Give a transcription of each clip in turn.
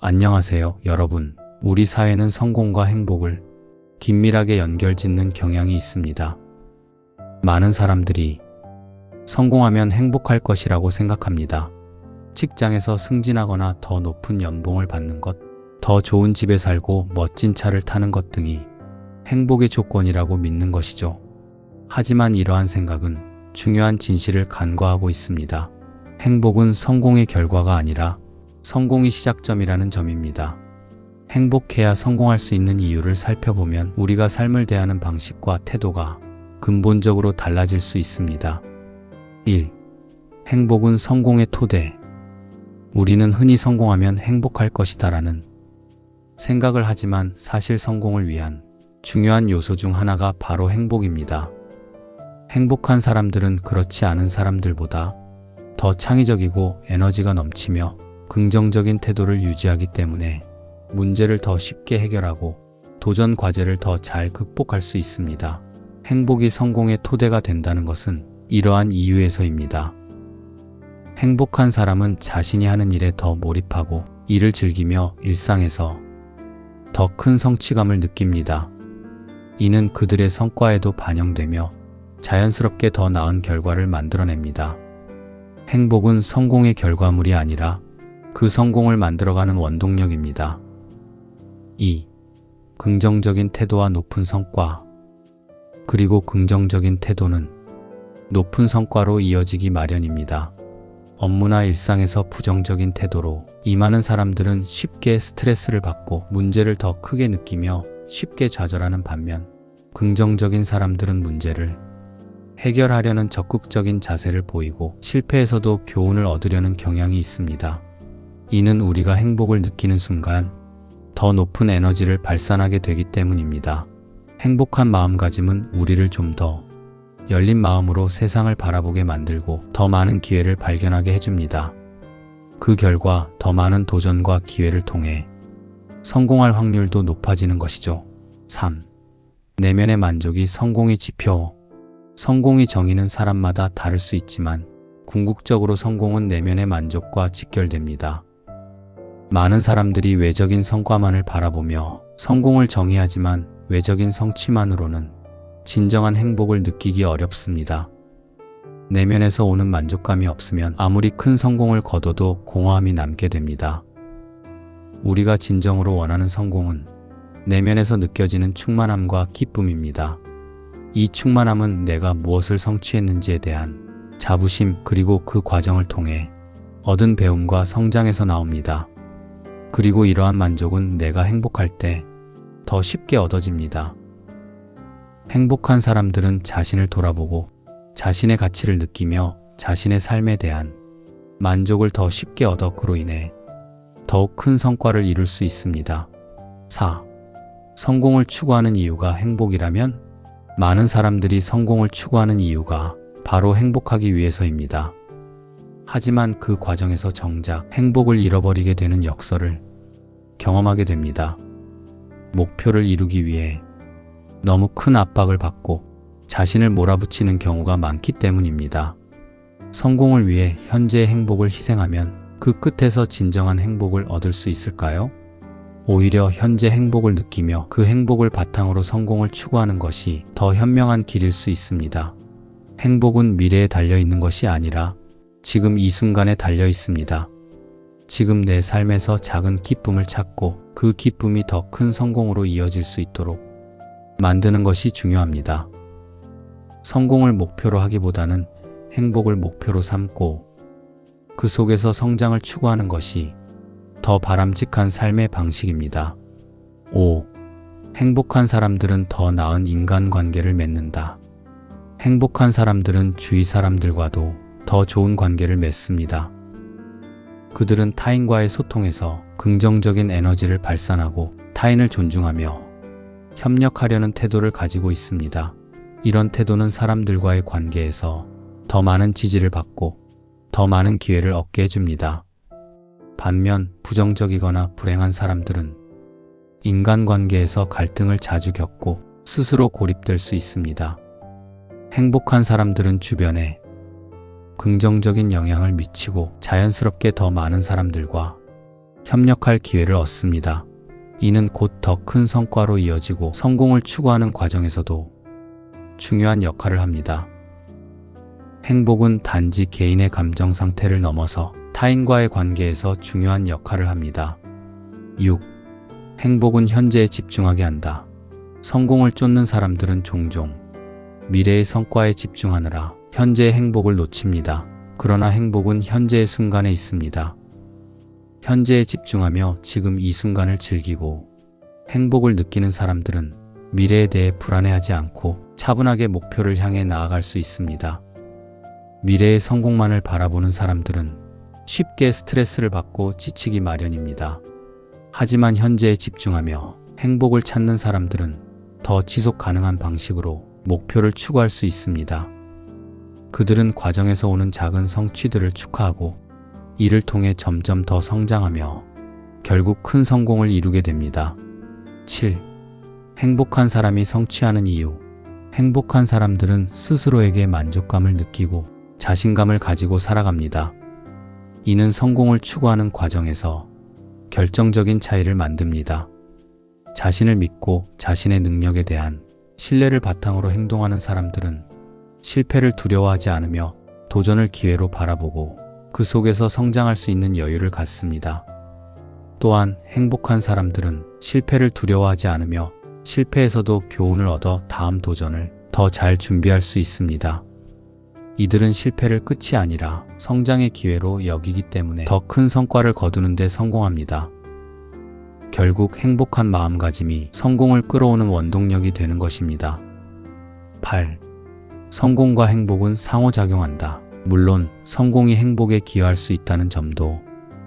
안녕하세요, 여러분. 우리 사회는 성공과 행복을 긴밀하게 연결짓는 경향이 있습니다. 많은 사람들이 성공하면 행복할 것이라고 생각합니다. 직장에서 승진하거나 더 높은 연봉을 받는 것, 더 좋은 집에 살고 멋진 차를 타는 것 등이 행복의 조건이라고 믿는 것이죠. 하지만 이러한 생각은 중요한 진실을 간과하고 있습니다. 행복은 성공의 결과가 아니라 성공이 시작점이라는 점입니다. 행복해야 성공할 수 있는 이유를 살펴보면 우리가 삶을 대하는 방식과 태도가 근본적으로 달라질 수 있습니다. 1. 행복은 성공의 토대. 우리는 흔히 성공하면 행복할 것이다라는 생각을 하지만 사실 성공을 위한 중요한 요소 중 하나가 바로 행복입니다. 행복한 사람들은 그렇지 않은 사람들보다 더 창의적이고 에너지가 넘치며 긍정적인 태도를 유지하기 때문에 문제를 더 쉽게 해결하고 도전 과제를 더 잘 극복할 수 있습니다. 행복이 성공의 토대가 된다는 것은 이러한 이유에서입니다. 행복한 사람은 자신이 하는 일에 더 몰입하고 일을 즐기며 일상에서 더 큰 성취감을 느낍니다. 이는 그들의 성과에도 반영되며 자연스럽게 더 나은 결과를 만들어냅니다. 행복은 성공의 결과물이 아니라 그 성공을 만들어가는 원동력입니다. 2. 긍정적인 태도와 높은 성과. 그리고 긍정적인 태도는 높은 성과로 이어지기 마련입니다. 업무나 일상에서 부정적인 태도로 임하는 사람들은 쉽게 스트레스를 받고 문제를 더 크게 느끼며 쉽게 좌절하는 반면, 긍정적인 사람들은 문제를 해결하려는 적극적인 자세를 보이고 실패에서도 교훈을 얻으려는 경향이 있습니다. 이는 우리가 행복을 느끼는 순간 더 높은 에너지를 발산하게 되기 때문입니다. 행복한 마음가짐은 우리를 좀 더 열린 마음으로 세상을 바라보게 만들고 더 많은 기회를 발견하게 해줍니다. 그 결과 더 많은 도전과 기회를 통해 성공할 확률도 높아지는 것이죠. 3. 내면의 만족이 성공의 지표. 성공의 정의는 사람마다 다를 수 있지만 궁극적으로 성공은 내면의 만족과 직결됩니다. 많은 사람들이 외적인 성과만을 바라보며 성공을 정의하지만 외적인 성취만으로는 진정한 행복을 느끼기 어렵습니다. 내면에서 오는 만족감이 없으면 아무리 큰 성공을 거둬도 공허함이 남게 됩니다. 우리가 진정으로 원하는 성공은 내면에서 느껴지는 충만함과 기쁨입니다. 이 충만함은 내가 무엇을 성취했는지에 대한 자부심 그리고 그 과정을 통해 얻은 배움과 성장에서 나옵니다. 그리고 이러한 만족은 내가 행복할 때 더 쉽게 얻어집니다. 행복한 사람들은 자신을 돌아보고 자신의 가치를 느끼며 자신의 삶에 대한 만족을 더 쉽게 얻어 그로 인해 더욱 큰 성과를 이룰 수 있습니다. 4. 성공을 추구하는 이유가 행복이라면 많은 사람들이 성공을 추구하는 이유가 바로 행복하기 위해서입니다. 하지만 그 과정에서 정작 행복을 잃어버리게 되는 역설을 경험하게 됩니다. 목표를 이루기 위해 너무 큰 압박을 받고 자신을 몰아붙이는 경우가 많기 때문입니다. 성공을 위해 현재의 행복을 희생하면 그 끝에서 진정한 행복을 얻을 수 있을까요? 오히려 현재 행복을 느끼며 그 행복을 바탕으로 성공을 추구하는 것이 더 현명한 길일 수 있습니다. 행복은 미래에 달려 있는 것이 아니라 지금 이 순간에 달려 있습니다. 지금 내 삶에서 작은 기쁨을 찾고 그 기쁨이 더 큰 성공으로 이어질 수 있도록 만드는 것이 중요합니다. 성공을 목표로 하기보다는 행복을 목표로 삼고 그 속에서 성장을 추구하는 것이 더 바람직한 삶의 방식입니다. 5. 행복한 사람들은 더 나은 인간관계를 맺는다. 행복한 사람들은 주위 사람들과도 더 좋은 관계를 맺습니다. 그들은 타인과의 소통에서 긍정적인 에너지를 발산하고 타인을 존중하며 협력하려는 태도를 가지고 있습니다. 이런 태도는 사람들과의 관계에서 더 많은 지지를 받고 더 많은 기회를 얻게 해줍니다. 반면 부정적이거나 불행한 사람들은 인간관계에서 갈등을 자주 겪고 스스로 고립될 수 있습니다. 행복한 사람들은 주변에 긍정적인 영향을 미치고 자연스럽게 더 많은 사람들과 협력할 기회를 얻습니다. 이는 곧 더 큰 성과로 이어지고 성공을 추구하는 과정에서도 중요한 역할을 합니다. 행복은 단지 개인의 감정 상태를 넘어서 타인과의 관계에서 중요한 역할을 합니다. 6. 행복은 현재에 집중하게 한다. 성공을 쫓는 사람들은 종종 미래의 성과에 집중하느라 현재의 행복을 놓칩니다. 그러나 행복은 현재의 순간에 있습니다. 현재에 집중하며 지금 이 순간을 즐기고 행복을 느끼는 사람들은 미래에 대해 불안해하지 않고 차분하게 목표를 향해 나아갈 수 있습니다. 미래의 성공만을 바라보는 사람들은 쉽게 스트레스를 받고 지치기 마련입니다. 하지만 현재에 집중하며 행복을 찾는 사람들은 더 지속 가능한 방식으로 목표를 추구할 수 있습니다. 그들은 과정에서 오는 작은 성취들을 축하하고 이를 통해 점점 더 성장하며 결국 큰 성공을 이루게 됩니다. 7. 행복한 사람이 성취하는 이유. 행복한 사람들은 스스로에게 만족감을 느끼고 자신감을 가지고 살아갑니다. 이는 성공을 추구하는 과정에서 결정적인 차이를 만듭니다. 자신을 믿고 자신의 능력에 대한 신뢰를 바탕으로 행동하는 사람들은 실패를 두려워하지 않으며 도전을 기회로 바라보고 그 속에서 성장할 수 있는 여유를 갖습니다. 또한 행복한 사람들은 실패를 두려워하지 않으며 실패에서도 교훈을 얻어 다음 도전을 더 잘 준비할 수 있습니다. 이들은 실패를 끝이 아니라 성장의 기회로 여기기 때문에 더 큰 성과를 거두는 데 성공합니다. 결국 행복한 마음가짐이 성공을 끌어오는 원동력이 되는 것입니다. 8. 성공과 행복은 상호작용한다. 물론 성공이 행복에 기여할 수 있다는 점도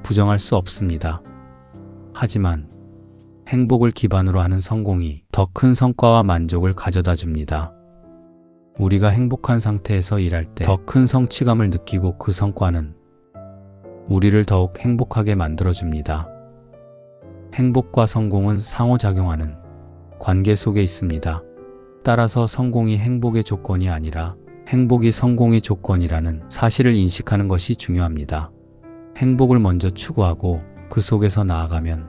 부정할 수 없습니다. 하지만 행복을 기반으로 하는 성공이 더 큰 성과와 만족을 가져다 줍니다. 우리가 행복한 상태에서 일할 때 더 큰 성취감을 느끼고 그 성과는 우리를 더욱 행복하게 만들어줍니다. 행복과 성공은 상호작용하는 관계 속에 있습니다. 따라서 성공이 행복의 조건이 아니라 행복이 성공의 조건이라는 사실을 인식하는 것이 중요합니다. 행복을 먼저 추구하고 그 속에서 나아가면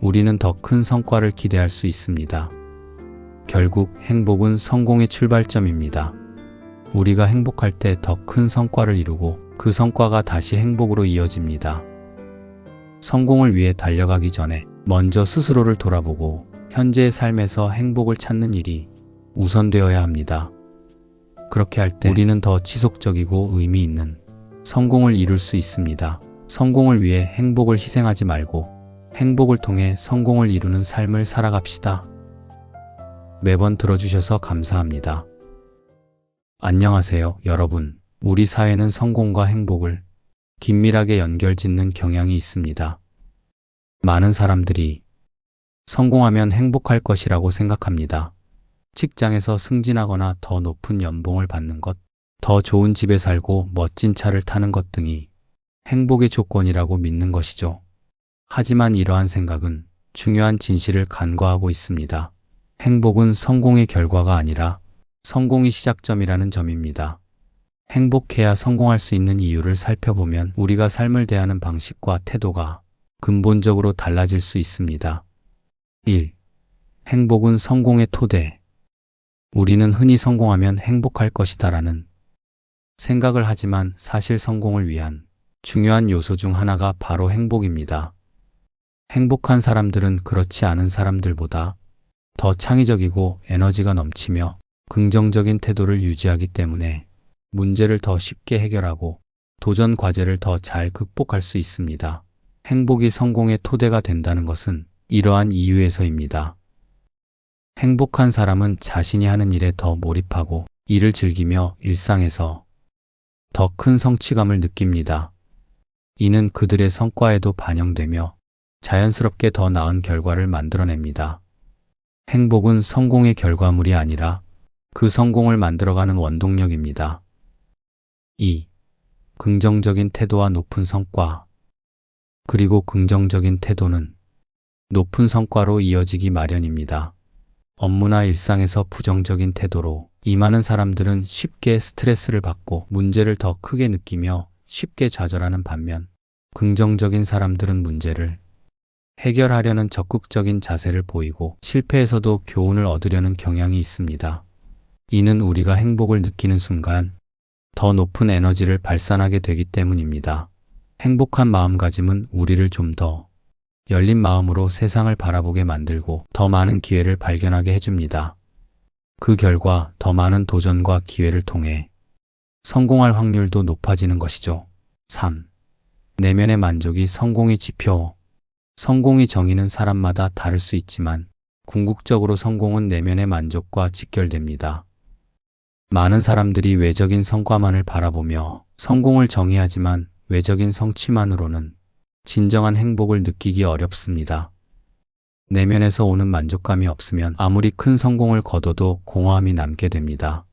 우리는 더 큰 성과를 기대할 수 있습니다. 결국 행복은 성공의 출발점입니다. 우리가 행복할 때 더 큰 성과를 이루고 그 성과가 다시 행복으로 이어집니다. 성공을 위해 달려가기 전에 먼저 스스로를 돌아보고 현재의 삶에서 행복을 찾는 일이 우선되어야 합니다. 그렇게 할 때 우리는 더 지속적이고 의미 있는 성공을 이룰 수 있습니다. 성공을 위해 행복을 희생하지 말고 행복을 통해 성공을 이루는 삶을 살아갑시다. 매번 들어주셔서 감사합니다. 안녕하세요, 여러분. 우리 사회는 성공과 행복을 긴밀하게 연결짓는 경향이 있습니다. 많은 사람들이 성공하면 행복할 것이라고 생각합니다. 직장에서 승진하거나 더 높은 연봉을 받는 것, 더 좋은 집에 살고 멋진 차를 타는 것 등이 행복의 조건이라고 믿는 것이죠. 하지만 이러한 생각은 중요한 진실을 간과하고 있습니다. 행복은 성공의 결과가 아니라 성공의 시작점이라는 점입니다. 행복해야 성공할 수 있는 이유를 살펴보면 우리가 삶을 대하는 방식과 태도가 근본적으로 달라질 수 있습니다. 1. 행복은 성공의 토대. 우리는 흔히 성공하면 행복할 것이다라는 생각을 하지만 사실 성공을 위한 중요한 요소 중 하나가 바로 행복입니다. 행복한 사람들은 그렇지 않은 사람들보다 더 창의적이고 에너지가 넘치며 긍정적인 태도를 유지하기 때문에 문제를 더 쉽게 해결하고 도전 과제를 더 잘 극복할 수 있습니다. 행복이 성공의 토대가 된다는 것은 이러한 이유에서입니다. 행복한 사람은 자신이 하는 일에 더 몰입하고 일을 즐기며 일상에서 더 큰 성취감을 느낍니다. 이는 그들의 성과에도 반영되며 자연스럽게 더 나은 결과를 만들어냅니다. 행복은 성공의 결과물이 아니라 그 성공을 만들어가는 원동력입니다. 2. 긍정적인 태도와 높은 성과. 그리고 긍정적인 태도는 높은 성과로 이어지기 마련입니다. 업무나 일상에서 부정적인 태도로 임하는 사람들은 쉽게 스트레스를 받고 문제를 더 크게 느끼며 쉽게 좌절하는 반면 긍정적인 사람들은 문제를 해결하려는 적극적인 자세를 보이고 실패에서도 교훈을 얻으려는 경향이 있습니다. 이는 우리가 행복을 느끼는 순간 더 높은 에너지를 발산하게 되기 때문입니다. 행복한 마음가짐은 우리를 좀 더 열린 마음으로 세상을 바라보게 만들고 더 많은 기회를 발견하게 해줍니다. 그 결과 더 많은 도전과 기회를 통해 성공할 확률도 높아지는 것이죠. 3. 내면의 만족이 성공의 지표. 성공의 정의는 사람마다 다를 수 있지만 궁극적으로 성공은 내면의 만족과 직결됩니다. 많은 사람들이 외적인 성과만을 바라보며 성공을 정의하지만 외적인 성취만으로는 진정한 행복을 느끼기 어렵습니다. 내면에서 오는 만족감이 없으면 아무리 큰 성공을 거둬도 공허함이 남게 됩니다.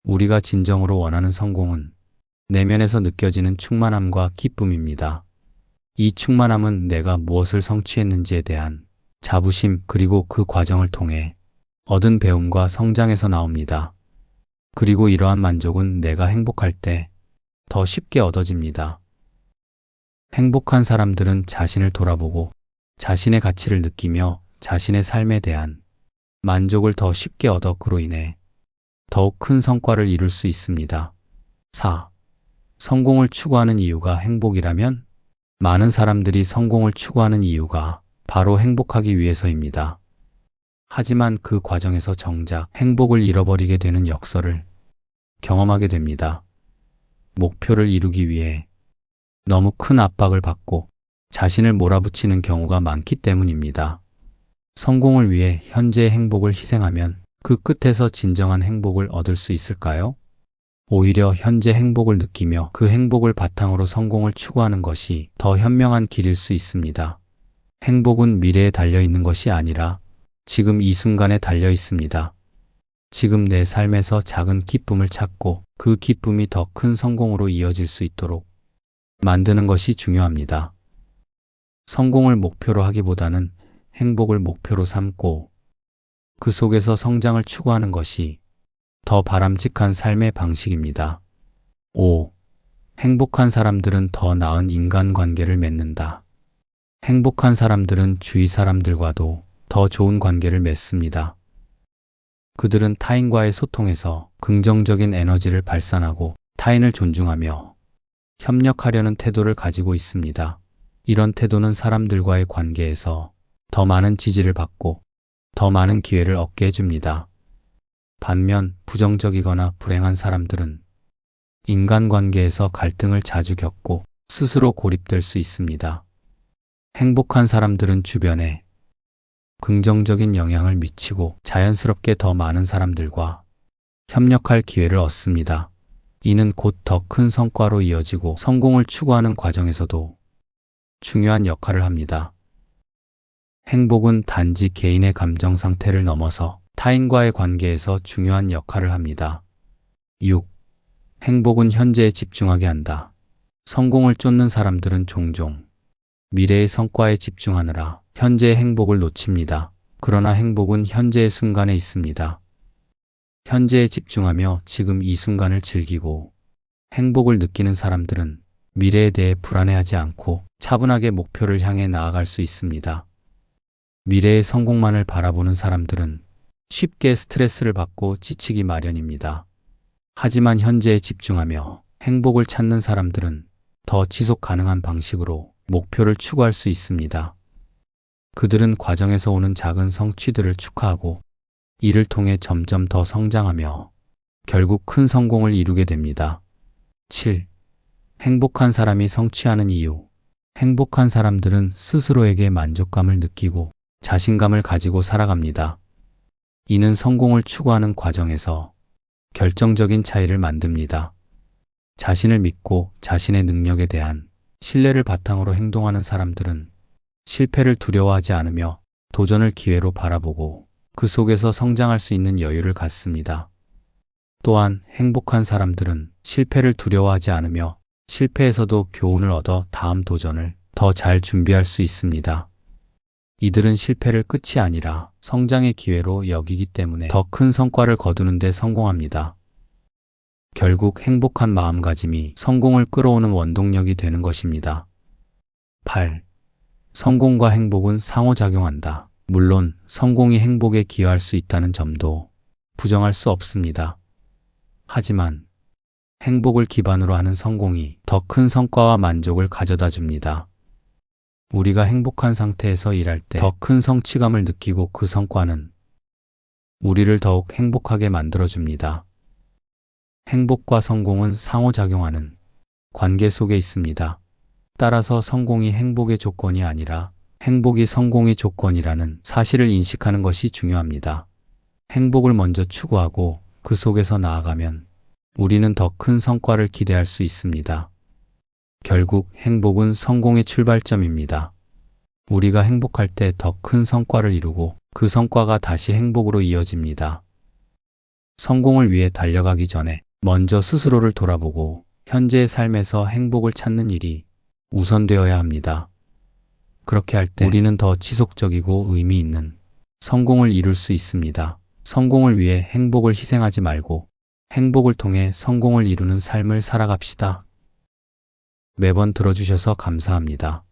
우리가 진정으로 원하는 성공은 내면에서 느껴지는 충만함과 기쁨입니다. 이 충만함은 내가 무엇을 성취했는지에 대한 자부심 그리고 그 과정을 통해 얻은 배움과 성장에서 나옵니다. 그리고 이러한 만족은 내가 행복할 때 더 쉽게 얻어집니다. 행복한 사람들은 자신을 돌아보고 자신의 가치를 느끼며 자신의 삶에 대한 만족을 더 쉽게 얻어 그로 인해 더욱 큰 성과를 이룰 수 있습니다. 4. 성공을 추구하는 이유가 행복이라면 많은 사람들이 성공을 추구하는 이유가 바로 행복하기 위해서입니다. 하지만 그 과정에서 정작 행복을 잃어버리게 되는 역설을 경험하게 됩니다. 목표를 이루기 위해 너무 큰 압박을 받고 자신을 몰아붙이는 경우가 많기 때문입니다. 성공을 위해 현재의 행복을 희생하면 그 끝에서 진정한 행복을 얻을 수 있을까요? 오히려 현재 행복을 느끼며 그 행복을 바탕으로 성공을 추구하는 것이 더 현명한 길일 수 있습니다. 행복은 미래에 달려 있는 것이 아니라 지금 이 순간에 달려 있습니다. 지금 내 삶에서 작은 기쁨을 찾고 그 기쁨이 더 큰 성공으로 이어질 수 있도록 만드는 것이 중요합니다. 성공을 목표로 하기보다는 행복을 목표로 삼고 그 속에서 성장을 추구하는 것이 더 바람직한 삶의 방식입니다. 5. 행복한 사람들은 더 나은 인간관계를 맺는다. 행복한 사람들은 주위 사람들과도 더 좋은 관계를 맺습니다. 그들은 타인과의 소통에서 긍정적인 에너지를 발산하고 타인을 존중하며 협력하려는 태도를 가지고 있습니다. 이런 태도는 사람들과의 관계에서 더 많은 지지를 받고 더 많은 기회를 얻게 해줍니다. 반면 부정적이거나 불행한 사람들은 인간관계에서 갈등을 자주 겪고 스스로 고립될 수 있습니다. 행복한 사람들은 주변에 긍정적인 영향을 미치고 자연스럽게 더 많은 사람들과 협력할 기회를 얻습니다. 이는 곧 더 큰 성과로 이어지고 성공을 추구하는 과정에서도 중요한 역할을 합니다. 행복은 단지 개인의 감정 상태를 넘어서 타인과의 관계에서 중요한 역할을 합니다. 6. 행복은 현재에 집중하게 한다. 성공을 쫓는 사람들은 종종 미래의 성과에 집중하느라 현재의 행복을 놓칩니다. 그러나 행복은 현재의 순간에 있습니다. 현재에 집중하며 지금 이 순간을 즐기고 행복을 느끼는 사람들은 미래에 대해 불안해하지 않고 차분하게 목표를 향해 나아갈 수 있습니다. 미래의 성공만을 바라보는 사람들은 쉽게 스트레스를 받고 지치기 마련입니다. 하지만 현재에 집중하며 행복을 찾는 사람들은 더 지속 가능한 방식으로 목표를 추구할 수 있습니다. 그들은 과정에서 오는 작은 성취들을 축하하고 이를 통해 점점 더 성장하며 결국 큰 성공을 이루게 됩니다. 7. 행복한 사람이 성취하는 이유. 행복한 사람들은 스스로에게 만족감을 느끼고 자신감을 가지고 살아갑니다. 이는 성공을 추구하는 과정에서 결정적인 차이를 만듭니다. 자신을 믿고 자신의 능력에 대한 신뢰를 바탕으로 행동하는 사람들은 실패를 두려워하지 않으며 도전을 기회로 바라보고 그 속에서 성장할 수 있는 여유를 갖습니다. 또한 행복한 사람들은 실패를 두려워하지 않으며 실패에서도 교훈을 얻어 다음 도전을 더 잘 준비할 수 있습니다. 이들은 실패를 끝이 아니라 성장의 기회로 여기기 때문에 더 큰 성과를 거두는 데 성공합니다. 결국 행복한 마음가짐이 성공을 끌어오는 원동력이 되는 것입니다. 8. 성공과 행복은 상호작용한다. 물론 성공이 행복에 기여할 수 있다는 점도 부정할 수 없습니다. 하지만 행복을 기반으로 하는 성공이 더 큰 성과와 만족을 가져다 줍니다. 우리가 행복한 상태에서 일할 때 더 큰 성취감을 느끼고 그 성과는 우리를 더욱 행복하게 만들어줍니다. 행복과 성공은 상호작용하는 관계 속에 있습니다. 따라서 성공이 행복의 조건이 아니라 행복이 성공의 조건이라는 사실을 인식하는 것이 중요합니다. 행복을 먼저 추구하고 그 속에서 나아가면 우리는 더 큰 성과를 기대할 수 있습니다. 결국 행복은 성공의 출발점입니다. 우리가 행복할 때 더 큰 성과를 이루고 그 성과가 다시 행복으로 이어집니다. 성공을 위해 달려가기 전에 먼저 스스로를 돌아보고 현재의 삶에서 행복을 찾는 일이 우선되어야 합니다. 그렇게 할 때 우리는 더 지속적이고 의미 있는 성공을 이룰 수 있습니다. 성공을 위해 행복을 희생하지 말고 행복을 통해 성공을 이루는 삶을 살아갑시다. 매번 들어주셔서 감사합니다.